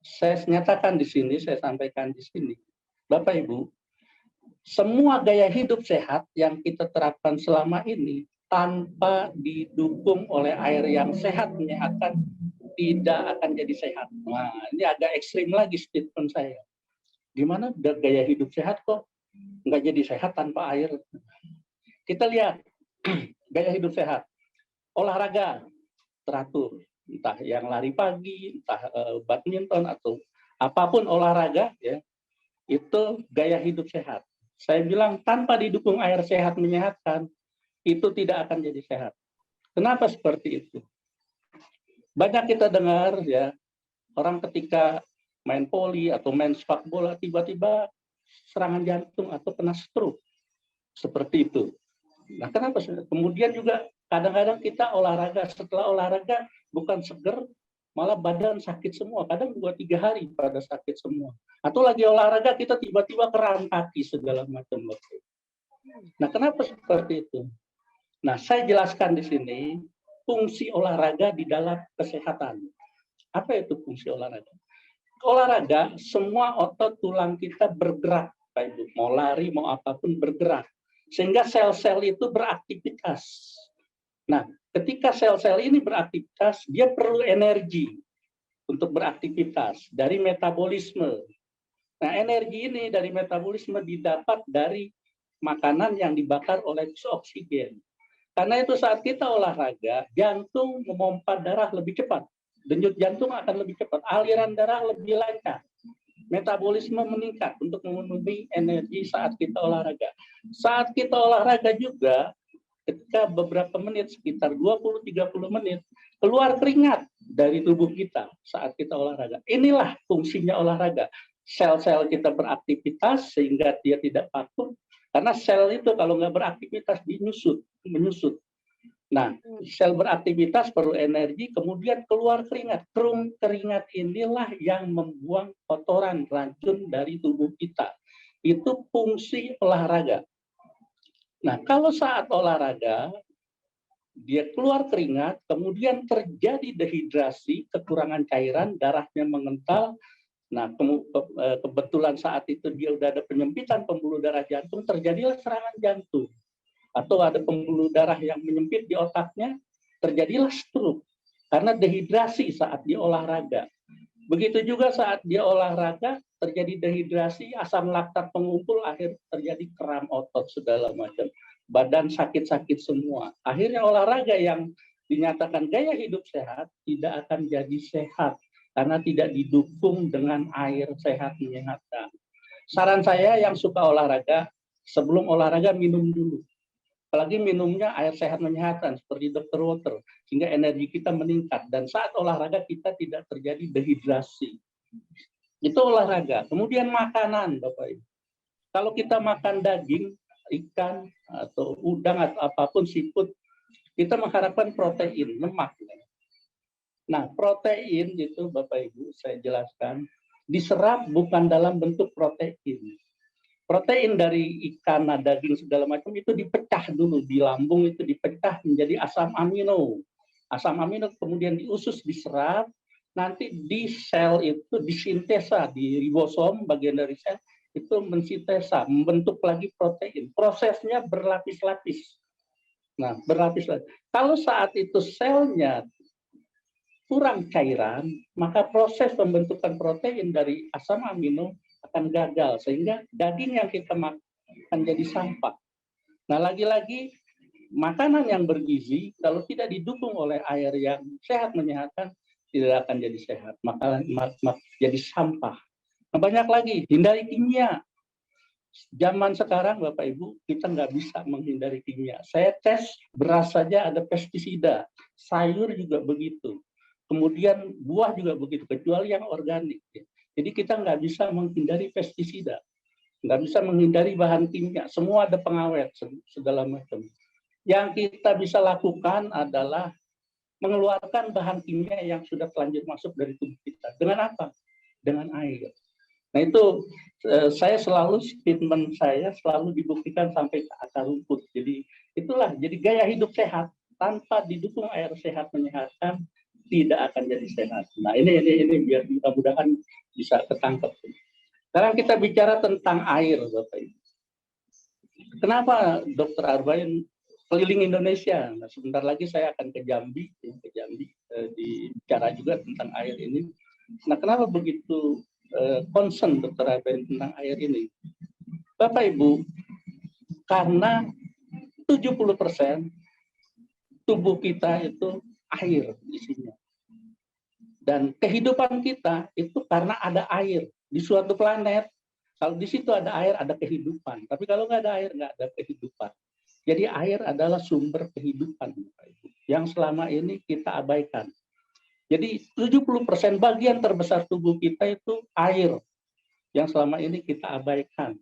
Saya nyatakan di sini, saya sampaikan di sini, Bapak Ibu, semua gaya hidup sehat yang kita terapkan selama ini tanpa didukung oleh air yang sehat menyehatkan tidak akan jadi sehat. Nah, ini agak ekstrim lagi statement saya. Gimana gaya hidup sehat kok nggak jadi sehat tanpa air? Kita lihat gaya hidup sehat, olahraga teratur, entah yang lari pagi, entah badminton atau apapun olahraga, ya, itu gaya hidup sehat. Saya bilang tanpa didukung air sehat menyehatkan, itu tidak akan jadi sehat. Kenapa seperti itu? Banyak kita dengar ya, orang ketika main voli atau main sepak bola tiba-tiba serangan jantung atau kena stroke. Seperti itu. Nah, kenapa? Kemudian juga kadang-kadang kita olahraga, setelah olahraga bukan seger, malah badan sakit semua. Kadang 2-3 hari pada sakit semua. Atau lagi olahraga kita tiba-tiba kram kaki segala macam. Nah, kenapa seperti itu? Nah, saya jelaskan di sini fungsi olahraga di dalam kesehatan. Apa itu fungsi olahraga? Olahraga, semua otot tulang kita bergerak, Pak Ibu. Mau lari, mau apapun bergerak. Sehingga sel-sel itu beraktivitas. Nah, ketika sel-sel ini beraktivitas, dia perlu energi untuk beraktivitas dari metabolisme. Nah, energi ini dari metabolisme didapat dari makanan yang dibakar oleh oksigen. Karena itu saat kita olahraga, jantung memompa darah lebih cepat. Denyut jantung akan lebih cepat, aliran darah lebih lancar. Metabolisme meningkat untuk memenuhi energi saat kita olahraga. Saat kita olahraga juga, ketika beberapa menit, sekitar 20-30 menit, keluar keringat dari tubuh kita saat kita olahraga. Inilah fungsinya olahraga. Sel-sel kita beraktivitas sehingga dia tidak vakum. Karena sel itu kalau nggak beraktivitas, menyusut. Nah, sel beraktivitas perlu energi, kemudian keluar keringat. Keringat inilah yang membuang kotoran, racun dari tubuh kita. Itu fungsi olahraga. Nah, kalau saat olahraga, dia keluar keringat, kemudian terjadi dehidrasi, kekurangan cairan, darahnya mengental. Nah, kebetulan saat itu dia udah ada penyempitan pembuluh darah jantung, terjadilah serangan jantung. Atau ada pembuluh darah yang menyempit di otaknya, terjadilah stroke karena dehidrasi saat dia olahraga. Begitu juga saat dia olahraga terjadi dehidrasi, asam laktat pengumpul, akhir terjadi kram otot segala macam. Badan sakit-sakit semua. Akhirnya olahraga yang dinyatakan gaya hidup sehat tidak akan jadi sehat karena tidak didukung dengan air sehat menyehatkan. Saran saya yang suka olahraga, sebelum olahraga minum dulu. Apalagi minumnya air sehat menyehatkan seperti Dr. Water, sehingga energi kita meningkat. Dan saat olahraga kita tidak terjadi dehidrasi. Itu olahraga. Kemudian makanan, Bapak Ibu. Kalau kita makan daging, ikan, atau udang, atau apapun seafood, kita mengharapkan protein, lemak. Nah, protein itu Bapak Ibu, saya jelaskan, diserap bukan dalam bentuk protein. Protein dari ikan, daging, segala macam itu dipecah dulu di lambung, itu dipecah menjadi asam amino. Asam amino kemudian diusus, diserap, nanti di sel itu disintesa, di ribosom, bagian dari sel, itu mensintesa, membentuk lagi protein. Prosesnya berlapis-lapis. Nah, berlapis-lapis. Kalau saat itu selnya kurang cairan, maka proses pembentukan protein dari asam amino akan gagal, sehingga daging yang kita makan akan jadi sampah. Nah, lagi-lagi makanan yang bergizi kalau tidak didukung oleh air yang sehat menyehatkan tidak akan jadi sehat, maka jadi sampah. Nah, banyak lagi, hindari kimia. Zaman sekarang Bapak Ibu kita nggak bisa menghindari kimia. Saya tes beras saja ada pestisida, sayur juga begitu. Kemudian buah juga begitu, kecuali yang organik. Jadi kita nggak bisa menghindari pestisida, nggak bisa menghindari bahan kimia, semua ada pengawet segala macam. Yang kita bisa lakukan adalah mengeluarkan bahan kimia yang sudah telanjur masuk dari tubuh kita. Dengan apa? Dengan air. Nah itu saya selalu statement saya selalu dibuktikan sampai ke akar rumput. Jadi itulah jadi gaya hidup sehat tanpa didukung air sehat menyehatkan tidak akan jadi sehat. Nah, ini biar mudah-mudahan bisa ketangkep. Sekarang kita bicara tentang air, Bapak Ibu. Kenapa Dr. Arbain keliling Indonesia? Nah, sebentar lagi saya akan ke Jambi, bicara juga tentang air ini. Nah, kenapa begitu concern Dr. Arbain tentang air ini? Bapak Ibu, karena 70% tubuh kita itu air isinya. Dan kehidupan kita itu karena ada air. Di suatu planet, kalau di situ ada air, ada kehidupan. Tapi kalau nggak ada air, nggak ada kehidupan. Jadi air adalah sumber kehidupan yang selama ini kita abaikan. Jadi 70% bagian terbesar tubuh kita itu air yang selama ini kita abaikan.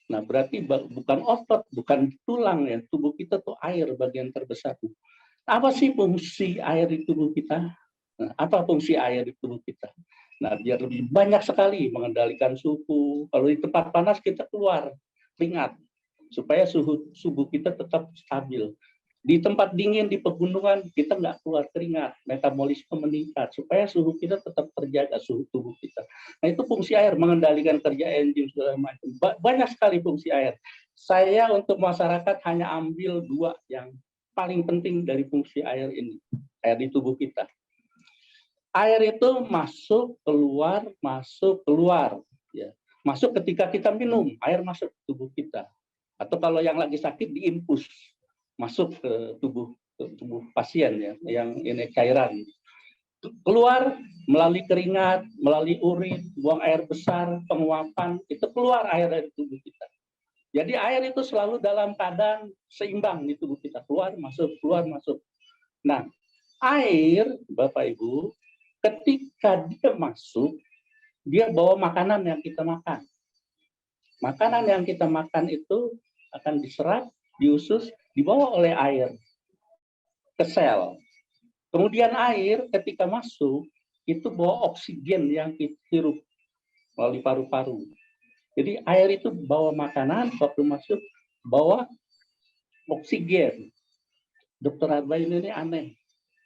Nah, berarti bukan otot, bukan tulang ya, tubuh kita tuh air bagian terbesar. Apa sih fungsi air di tubuh kita? Nah, apa fungsi air di tubuh kita? Nah, biar lebih banyak sekali mengendalikan suhu. Kalau di tempat panas kita keluar keringat supaya suhu tubuh kita tetap stabil. Di tempat dingin di pegunungan kita nggak keluar keringat, metabolisme meningkat supaya suhu kita tetap terjaga, suhu tubuh kita. Nah, itu fungsi air, mengendalikan kerja enzim segala macam. Banyak sekali fungsi air. Saya untuk masyarakat hanya ambil 2 yang paling penting dari fungsi air ini, air di tubuh kita. Air itu masuk keluar ya. Masuk ketika kita minum, air masuk ke tubuh kita. Atau kalau yang lagi sakit diinfus masuk ke tubuh pasien ya, yang ini cairan. Keluar melalui keringat, melalui urin, buang air besar, penguapan, itu keluar air dari tubuh kita. Jadi air itu selalu dalam keadaan seimbang di tubuh kita, keluar masuk. Nah, air Bapak Ibu ketika dia masuk, dia bawa makanan yang kita makan. Makanan yang kita makan itu akan diserap, diusus, dibawa oleh air ke sel. Kemudian air ketika masuk, itu bawa oksigen yang kita hirup melalui paru-paru. Jadi air itu bawa makanan, waktu masuk, bawa oksigen. Dr. Arbain ini aneh.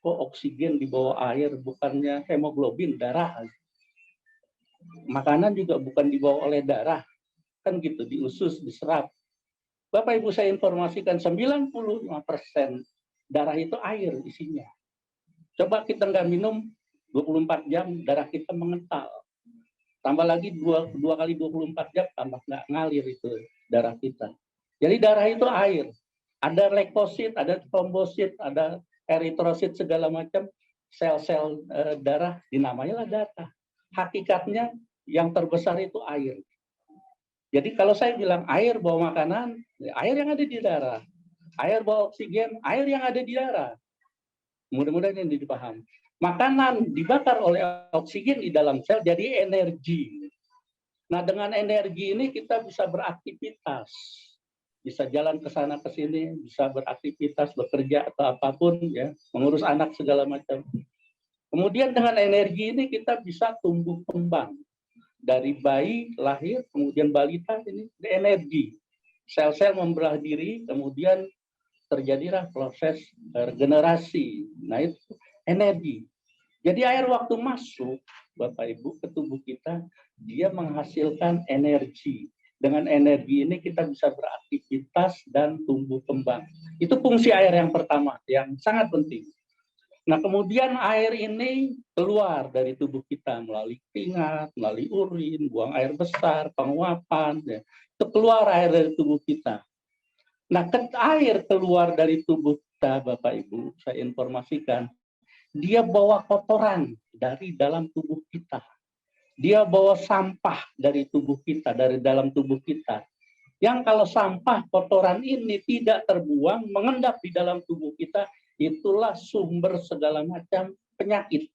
Kok oksigen di bawah air, bukannya hemoglobin, darah. Makanan juga bukan dibawa oleh darah. Kan gitu, diusus, diserap. Bapak Ibu saya informasikan 95% darah itu air isinya. Coba kita nggak minum 24 jam, darah kita mengental. Tambah lagi 2 kali 24 jam, tambah nggak ngalir itu darah kita. Jadi darah itu air. Ada leukosit, ada trombosit, ada eritrosit segala macam, sel-sel darah dinamailah darah. Hakikatnya yang terbesar itu air. Jadi kalau saya bilang air bawa makanan, air yang ada di darah. Air bawa oksigen, air yang ada di darah. Mudah-mudahan ini dipahami. Makanan dibakar oleh oksigen di dalam sel jadi energi. Nah, dengan energi ini kita bisa beraktivitas. Bisa jalan ke sana ke sini, bisa beraktivitas, bekerja atau apapun ya, mengurus anak segala macam. Kemudian dengan energi ini kita bisa tumbuh kembang. Dari bayi lahir, kemudian balita ini energi. Sel-sel membelah diri, kemudian terjadilah proses regenerasi. Nah, itu energi. Jadi air waktu masuk, Bapak Ibu, ke tubuh kita, dia menghasilkan energi. Dengan energi ini kita bisa beraktivitas dan tumbuh kembang. Itu fungsi air yang pertama, yang sangat penting. Nah, kemudian air ini keluar dari tubuh kita melalui keringat, melalui urin, buang air besar, penguapan, ya. Itu keluar air dari tubuh kita. Nah, air keluar dari tubuh kita, Bapak Ibu, saya informasikan, dia bawa kotoran dari dalam tubuh kita. Dia bawa sampah dari tubuh kita, dari dalam tubuh kita. Yang kalau sampah kotoran ini tidak terbuang, mengendap di dalam tubuh kita, itulah sumber segala macam penyakit.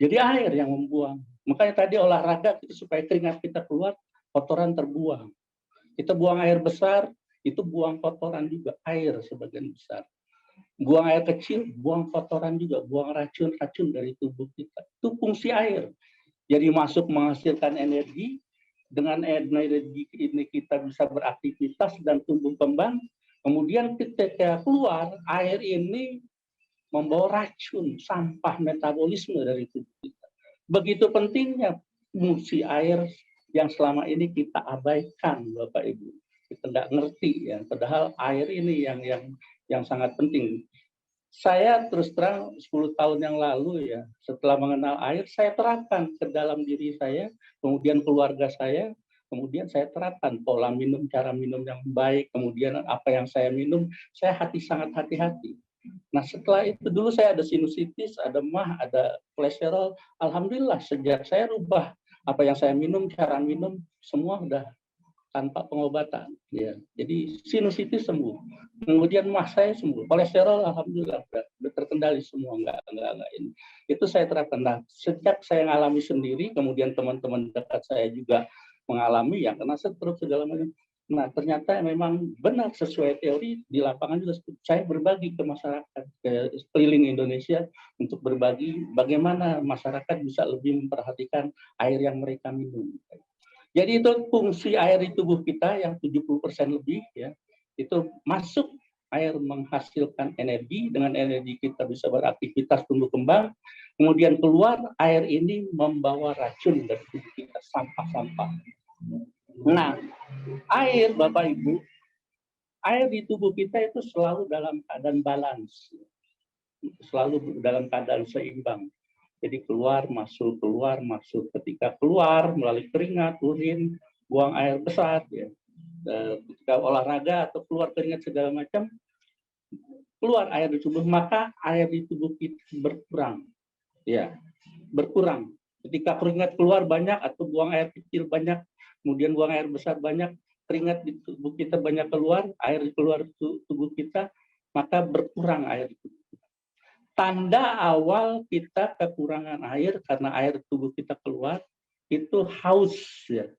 Jadi air yang membuang. Makanya tadi olahraga supaya keringat kita keluar, kotoran terbuang. Kita buang air besar, itu buang kotoran juga, air sebagian besar. Buang air kecil, buang kotoran juga, buang racun-racun dari tubuh kita. Itu fungsi air. Jadi masuk menghasilkan energi, dengan energi ini kita bisa beraktivitas dan tumbuh kembang. Kemudian ketika keluar, air ini membawa racun, sampah metabolisme dari tubuh kita. Begitu pentingnya fungsi air yang selama ini kita abaikan, Bapak Ibu. Kita tidak ngerti ya, padahal air ini yang sangat penting. Saya terus terang 10 tahun yang lalu ya, setelah mengenal air, saya terapkan ke dalam diri saya, kemudian keluarga saya, kemudian saya terapkan pola minum, cara minum yang baik, kemudian apa yang saya minum, saya sangat hati-hati. Nah setelah itu dulu saya ada sinusitis, ada mah, ada kolesterol. Alhamdulillah sejak saya rubah apa yang saya minum, cara minum, semua udah tanpa pengobatan. Ya, jadi sinusitis sembuh. Kemudian mah saya sembuh. Kolesterol alhamdulillah udah terkendali semua, enggak ini. Itu saya terapkan. Nah, sejak saya mengalami sendiri, kemudian teman-teman dekat saya juga mengalami ya karena stroke segala macam. Nah, ternyata memang benar sesuai teori di lapangan juga saya berbagi ke masyarakat ke keliling Indonesia untuk berbagi bagaimana masyarakat bisa lebih memperhatikan air yang mereka minum. Jadi itu fungsi air di tubuh kita yang 70% lebih ya, itu masuk air menghasilkan energi, dengan energi kita bisa beraktivitas tumbuh kembang, kemudian keluar air ini membawa racun dari tubuh kita, sampah-sampah. Nah, air Bapak Ibu, air di tubuh kita itu selalu dalam keadaan balance, selalu dalam keadaan seimbang. Jadi keluar, masuk, keluar, masuk. Ketika keluar melalui keringat, urin, buang air besar, ya. Ketika olahraga atau keluar keringat segala macam, keluar air di tubuh, maka air di tubuh kita berkurang. Ya, berkurang. Ketika keringat keluar banyak atau buang air kecil banyak, kemudian buang air besar banyak, keringat di tubuh kita banyak keluar, air keluar tubuh kita, maka berkurang air di tubuh. Tanda awal kita kekurangan air karena air tubuh kita keluar itu haus ya.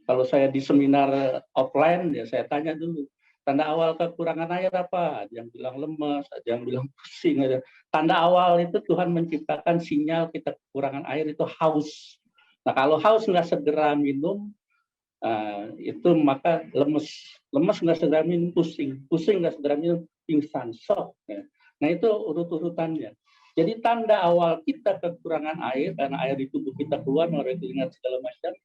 Kalau saya di seminar offline ya saya tanya dulu, tanda awal kekurangan air apa? Ada yang bilang lemas, ada yang bilang pusing. Ada. Tanda awal itu Tuhan menciptakan sinyal kita kekurangan air itu haus. Nah kalau haus nggak segera minum, itu maka lemes. Lemes nggak segera minum, pusing. Pusing nggak segera minum, pingsan, shock. Ya. Nah itu urut-urutannya. Jadi tanda awal kita kekurangan air karena air di tubuh kita keluar melalui keringat segala macam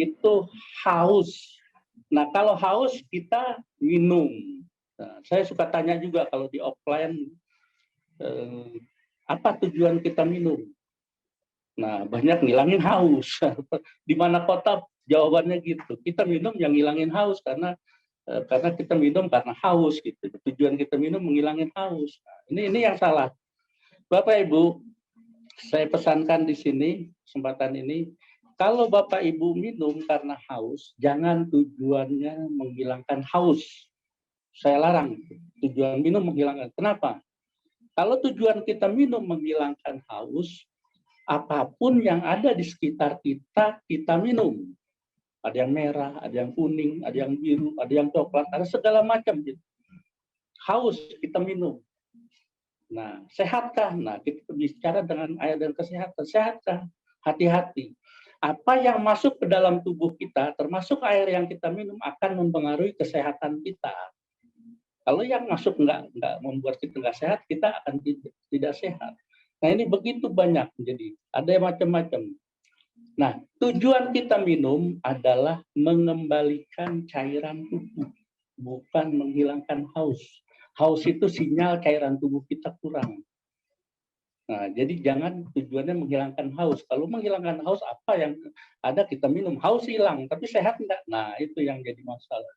itu haus. Nah kalau haus kita minum. Nah, saya suka tanya juga kalau di offline apa tujuan kita minum? Nah banyak ngilangin haus. Di mana kota jawabannya gitu. Kita minum yang ngilangin haus karena kita minum karena haus gitu. Tujuan kita minum menghilangin haus. Nah, ini yang salah. Bapak Ibu, saya pesankan di sini kesempatan ini, kalau Bapak Ibu minum karena haus, jangan tujuannya menghilangkan haus. Saya larang tujuan minum menghilangkan. Kenapa? Kalau tujuan kita minum menghilangkan haus, apapun yang ada di sekitar kita, kita minum. Ada yang merah, ada yang kuning, ada yang biru, ada yang coklat, ada segala macam gitu. Haus kita minum. Nah, sehatkah? Nah, kita bicara dengan air dan kesehatan. Sehatkah? Hati-hati. Apa yang masuk ke dalam tubuh kita, termasuk air yang kita minum, akan mempengaruhi kesehatan kita. Kalau yang masuk nggak membuat kita nggak sehat, kita akan tidak sehat. Nah, ini begitu banyak. Jadi, ada yang macam-macam. Nah, tujuan kita minum adalah mengembalikan cairan tubuh, bukan menghilangkan haus. Haus itu sinyal cairan tubuh kita kurang. Nah, jadi jangan tujuannya menghilangkan haus. Kalau menghilangkan haus, apa yang ada kita minum, haus hilang, tapi sehat enggak? Nah, itu yang jadi masalah.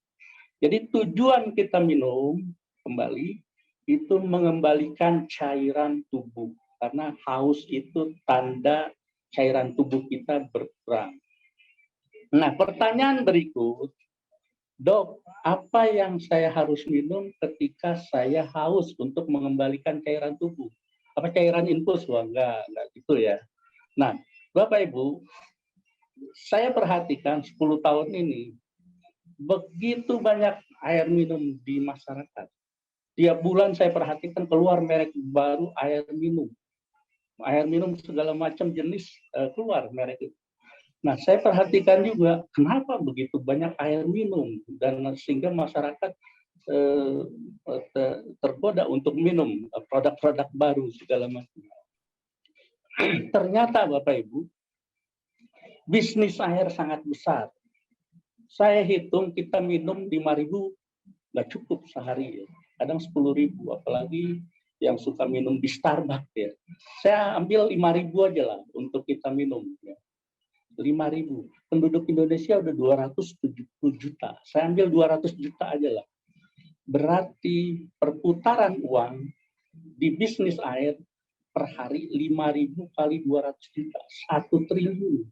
Jadi tujuan kita minum kembali, itu mengembalikan cairan tubuh. Karena haus itu tanda cairan tubuh kita berkurang. Nah, pertanyaan berikut, Dok, apa yang saya harus minum ketika saya haus untuk mengembalikan cairan tubuh? Apa cairan infus? Wah, enggak gitu ya. Nah, Bapak Ibu, saya perhatikan 10 tahun ini, begitu banyak air minum di masyarakat. Tiap bulan saya perhatikan keluar merek baru air minum. Air minum segala macam jenis keluar merek itu. Nah, saya perhatikan juga kenapa begitu banyak air minum dan sehingga masyarakat tergoda untuk minum produk-produk baru segala macam. Ternyata Bapak Ibu, bisnis air sangat besar. Saya hitung kita minum 5.000 nggak cukup sehari ya. Kadang 10.000, apalagi yang suka minum di Starbucks ya. Saya ambil 5.000 aja lah untuk kita minum ya. 5.000. Penduduk Indonesia udah 270 juta. Saya ambil 200 juta aja lah. Berarti perputaran uang di bisnis air per hari 5.000 kali 200 juta, 1 triliun.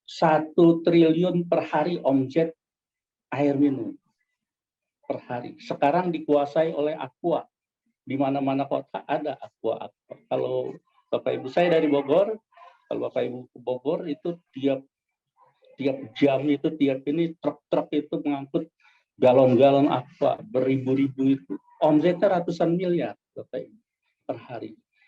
1 triliun per hari omset air minum per hari. Sekarang dikuasai oleh Aqua. Di mana-mana kota ada Aqua. Kalau Bapak Ibu saya dari Bogor, kalau Bapak Ibu ke Bogor itu tiap jam itu tiap ini truk-truk itu mengangkut galon-galon Aqua beribu-ribu itu. Omsetnya ratusan miliar Bapak Ibu per hari.